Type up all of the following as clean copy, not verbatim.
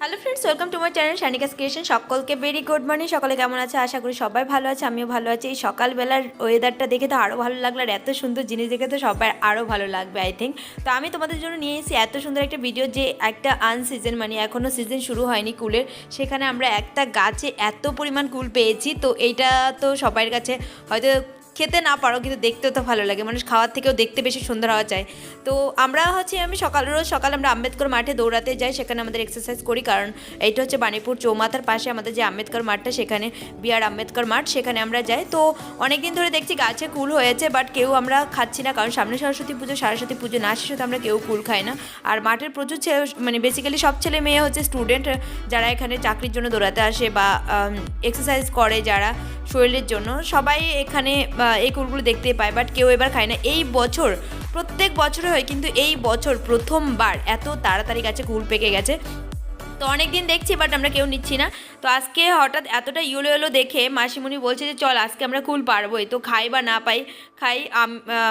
Hello friends, welcome to my channel Shanikas creation. সকলকে very good morning. সকালে কেমন আছে? আশা করি সবাই ভালো আছে, আমিও ভালো আছি। এই সকালবেলার ওয়েদারটা দেখে তো আরও ভালো লাগলো, আর এত সুন্দর জিনিস দেখে তো সবাই আরও ভালো লাগবে আই থিঙ্ক। তো আমি তোমাদের জন্য নিয়ে এসেছি এত সুন্দর একটা ভিডিও, যে একটা আনসিজন মানে এখনও সিজন শুরু হয়নি কুলের, সেখানে আমরা একটা গাছে এত পরিমাণ কুল পেয়েছি। তো এইটা তো সবার কাছে হয়তো খেতে না পারো, কিন্তু দেখতেও তো ভালো লাগে, মানুষ খাওয়ার থেকেও দেখতে বেশি সুন্দর হওয়া চায়। তো আমি রোজ সকাল আমরা আম্বেদকর মাঠে দৌড়াতে যাই, সেখানে আমাদের এক্সারসাইজ করি, কারণ এইটা হচ্ছে বাণীপুর চৌমাথার পাশে আমাদের যে আম্বেদকর মাঠটা, সেখানে বিআর আম্বেদকর মাঠ, সেখানে আমরা যাই। তো অনেকদিন ধরে দেখছি গাছে কুল হয়েছে, বাট কেউ আমরা খাচ্ছি না, কারণ সামনে সরস্বতী পুজো না শেষ হতে আমরা কেউ কুল খাই না। আর মাঠের প্রচুর মানে বেসিক্যালি সব ছেলে মেয়ে হচ্ছে স্টুডেন্ট, যারা এখানে চাকরির জন্য দৌড়াতে আসে বা এক্সারসাইজ করে যারা শরীরের জন্য, সবাই এখানে এই কুলগুলো দেখতে পায়, বাট কেউ এবার খায় না। এই বছর প্রত্যেক বছরে হয়, কিন্তু এই বছর প্রথমবার এত তাড়াতাড়ি গাছে কুল পেকে গেছে। তো অনেক দিন দেখছি, বাট আমরা কেউ নিচ্ছি না। তো আজকে হঠাৎ এতটা ইয়েলো ইয়েলো দেখে মাসিমণি বলছে যে চল আজকে আমরা কুল পারবোই, তো খাই বা না পাই খাই,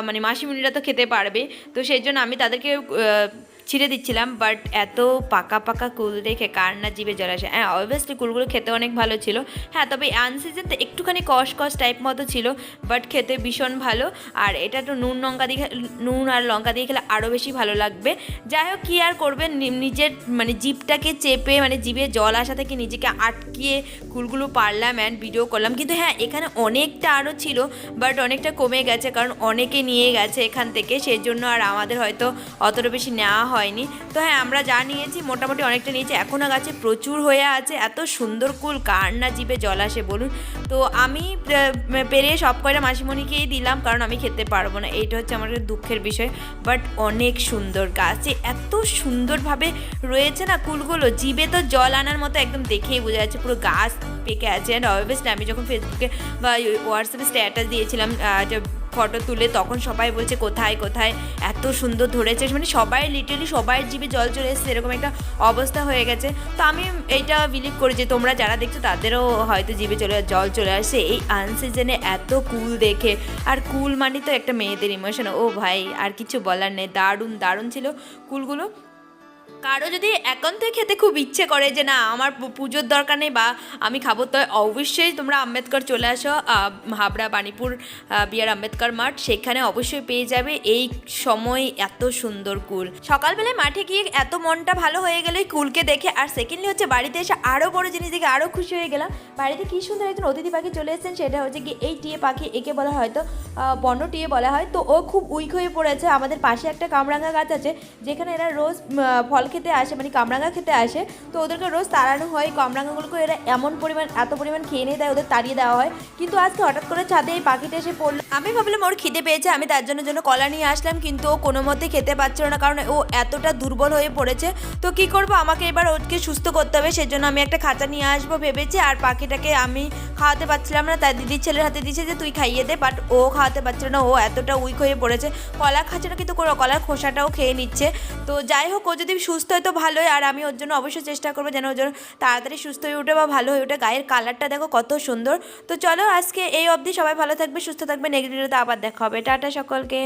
মানে মাসিমণিরা তো খেতে পারবে। তো সেই জন্য আমি তাদেরকে ছিঁড়ে দিচ্ছিলাম, বাট এত পাকা পাকা কুল দেখে কার না জিভে জল আসে। হ্যাঁ, অবভিয়াসলি কুলগুলো খেতে অনেক ভালো ছিল। হ্যাঁ, তবে আনসিজন তো একটুখানি কষ টাইপ মতো ছিল, বাট খেতে ভীষণ ভালো। আর এটা তো নুন আর লঙ্কা দিয়ে খেলে আরও বেশি ভালো লাগবে। যাই হোক, কী আর করবেন, নিজের মানে জিভটাকে চেপে, মানে জিভে জল আসা থেকে নিজেকে আটকিয়ে কুলগুলো পারলাম অ্যান্ড ভিডিও করলাম। কিন্তু হ্যাঁ, এখানে অনেকটা আরও ছিল, বাট অনেকটা কমে গেছে, কারণ অনেকে নিয়ে গেছে এখান থেকে, সেই জন্য আর আমাদের হয়তো অতটা বেশি নেওয়া হয়নি। তো হ্যাঁ, আমরা যা নিয়েছি মোটামুটি অনেকটা নিয়েছি, এখনও গাছে প্রচুর হয়ে আছে। এত সুন্দর কুল কার না জিভে জল আসে বলুন। তো আমি পেরে সব কয়টা মাসিমণিকেই দিলাম, কারণ আমি খেতে পারবো না, এইটা হচ্ছে আমার দুঃখের বিষয়। বাট অনেক সুন্দর, গাছে এত সুন্দরভাবে রয়েছে না কুলগুলো, জিভে তো জল আনার মতো, একদম দেখেই বোঝা যাচ্ছে পুরো গাছ পেকে আছে। অ্যান্ড অবভিয়াসলি আমি যখন ফেসবুকে বা হোয়াটসঅ্যাপে স্ট্যাটাস দিয়েছিলাম ফটো তুলে, তখন সবাই বলছে কোথায় কোথায় এত সুন্দর ধরেছে, মানে সবাই লিটারালি সবাই জিভে জল চলে এসেছে, এরকম একটা অবস্থা হয়ে গেছে। তো আমি এইটা বিলিভ করি যে তোমরা যারা দেখছো তাদেরও হয়তো জিভে জল চলে আসে এই আনসিজনে এত কুল দেখে। আর কুল মানে তো একটা মেয়েদের ইমোশন, ও ভাই আর কিছু বলার নেই, দারুণ ছিল কুলগুলো। কারো যদি এখন থেকে খেতে খুব ইচ্ছে করে যে না আমার পুজোর দরকার নেই বা আমি খাবো, তো অবশ্যই তোমরা আম্বেদকর চলে আসো, হাবড়া বাণীপুর বিআর আম্বেদকর মাঠ, সেখানে অবশ্যই পেয়ে যাবে এই সময় এত সুন্দর কুল। সকালবেলায় মাঠে গিয়ে এত মনটা ভালো হয়ে গেল এই কুলকে দেখে। আর সেকেন্ডলি হচ্ছে বাড়িতে এসে আরও বড় জিনিস দেখে আরও খুশি হয়ে গেলাম। বাড়িতে কী সুন্দর একজন অতিথি পাখি চলে এসেছেন, সেটা হচ্ছে কি এই টিয়ে পাখি, একে বলা হয়তো বন্য টিয়ে বলা হয়। তো ও খুব উইক হয়ে পড়েছে। আমাদের পাশে একটা কামরাঙা গাছ আছে, যেখানে এরা রোজ ফল খেতে আসে, মানে কামরাঙা খেতে আসে। তো ওদেরকে রোজ তাড়ানো হয়, কামরাঙাগুলোকে এরা এত পরিমাণ খেয়ে নিয়ে দেয়, ওদের তাড়িয়ে দেওয়া হয়। কিন্তু আজকে হঠাৎ করে ছাদে এই পাখিটা এসে পড়লো, আমি ভাবলাম ওর খিদে পেয়েছে, আমি তার জন্য কলা নিয়ে আসলাম, কিন্তু ও কোনো মতে খেতে পারছিল না, কারণ ও এতটা দুর্বল হয়ে পড়েছে। তো কি করব, আমাকে এবার ওকে সুস্থ করতে হবে, সেজন্য আমি একটা খাঁচা নিয়ে আসবো ভেবেছি। আর পাখিটাকে আমি খাওয়াতে পারছিলাম না, তার দিদির ছেলের হাতে দিয়েছে যে তুই খাইয়ে দে, বাট ও খাওয়াতে পারছিল না, ও এতটা উইক হয়ে পড়েছে। কলা খাচ্ছে না, কিন্তু কলার খোসাটাও খেয়ে নিচ্ছে। তো যাই হোক, ও যদি সুস্থ হয় তো ভালোই, আর আমি ওর জন্য অবশ্যই চেষ্টা করবো যেন ওর জন্য তাড়াতাড়ি সুস্থ হয়ে ওঠে বা ভালো হয়ে ওঠে। গায়ের কালারটা দেখো কত সুন্দর। তো চলো আজকে এই অবধি, সবাই ভালো থাকবে, সুস্থ থাকবে, নেক্সট ভিডিওতে আবার দেখা হবে। টাটা সকলকে।